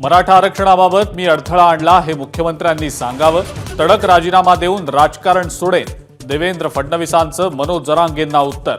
मराठा आरक्षणाबाबत मी अडथळा आणला हे मुख्यमंत्र्यांनी सांगावं। तडक राजीनामा देऊन राजकारण सोडेन, देवेंद्र फडणवीसांचं मनोज जरांगेंना उत्तर।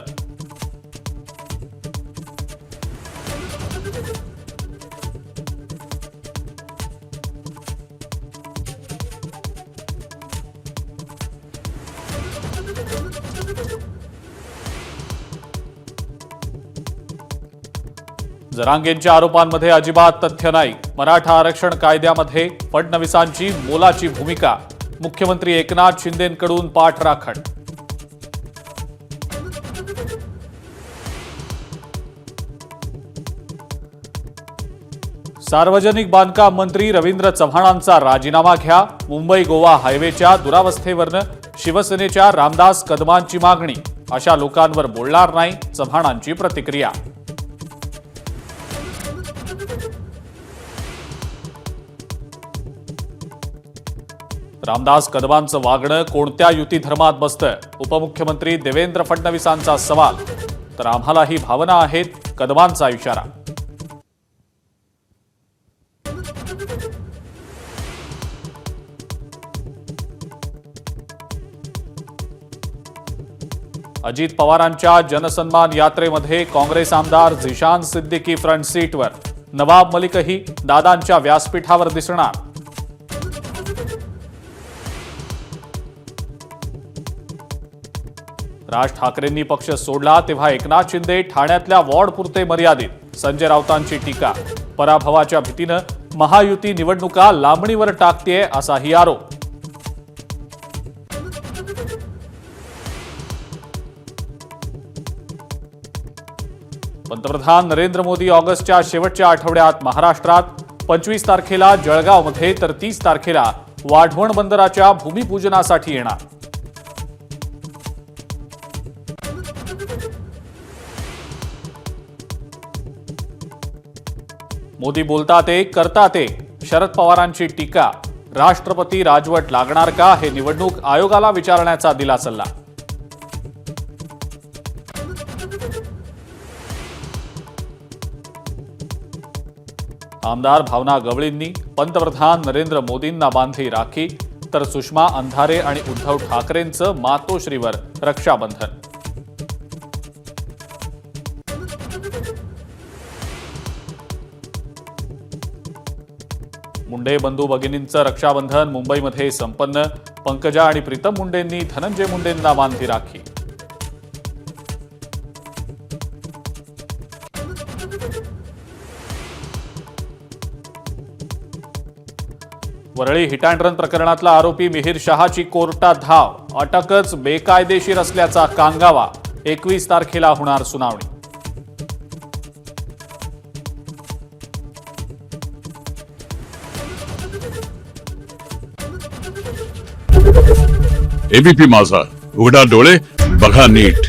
जरांगेंच्या आरोपांमध्ये अजिबात तथ्य नाही। मराठा आरक्षण कायद्यामध्ये फडणवीसांची मोलाची भूमिका, मुख्यमंत्री एकनाथ शिंदेंकडून पाठराखण। सार्वजनिक बांधकाम मंत्री रवींद्र चव्हाणांचा राजीनामा घ्या। मुंबई गोवा हायवेच्या दुरावस्थेवरनं शिवसेनेच्या रामदास कदमांची मागणी, अशा लोकांवर बोलणार नाही, चव्हाणांची प्रतिक्रिया। रामदास कदमांचं वागणं कोणत्या युती धर्मात बसतं? उपमुख्यमंत्री देवेंद्र फडणवीसांचा सवाल। तर आम्हालाही भावना आहेत, कदमांचा इशारा। अजित पवारांच्या जनसन्मान यात्रेमध्ये काँग्रेस आमदार झिशान सिद्दीकी फ्रंट सीटवर, नवाब मलिकही दादांच्या व्यासपीठावर दिसणार। राज ठाकरेंनी पक्ष सोडला तेव्हा एकनाथ शिंदे ठाण्यातल्या वॉर्डपुरते मर्यादित, संजय राऊतांची टीका। पराभवाच्या भीतीनं महायुती निवडणुका लांबणीवर टाकतेय, असाही आरोप। पंतप्रधान नरेंद्र मोदी ऑगस्टच्या शेवटच्या आठवड्यात महाराष्ट्रात, 25 तारखेला जळगावमध्ये तर 30 तारखेला वाढवण बंदराच्या भूमिपूजनासाठी येणार। मोदी बोलतात एक, करतात एक, शरद पवारांची टीका। राष्ट्रपती राजवट लागणार का, हे निवडणूक आयोगाला विचारण्याचा दिला सल्ला। आमदार भावना गवळींनी पंतप्रधान नरेंद्र मोदींना बांधली राखी, तर सुषमा अंधारे आणि उद्धव ठाकरेंचं मातोश्रीवर रक्षाबंधन। मुंडे बंधू भगिनींचं रक्षाबंधन मुंबईमध्ये संपन्न। पंकजा आणि प्रीतम मुंडेंनी धनंजय मुंडेंना बांधली rakhi. Worli hit and run प्रकरणातला आरोपी मिहिर शहाची कोर्टात धाव, अटकच बेकायदेशीर असल्याचा कांगावा। 21 तारखेला होणार सुनावणी। एबीपी माझा, उघडा डोळे बघा नीट।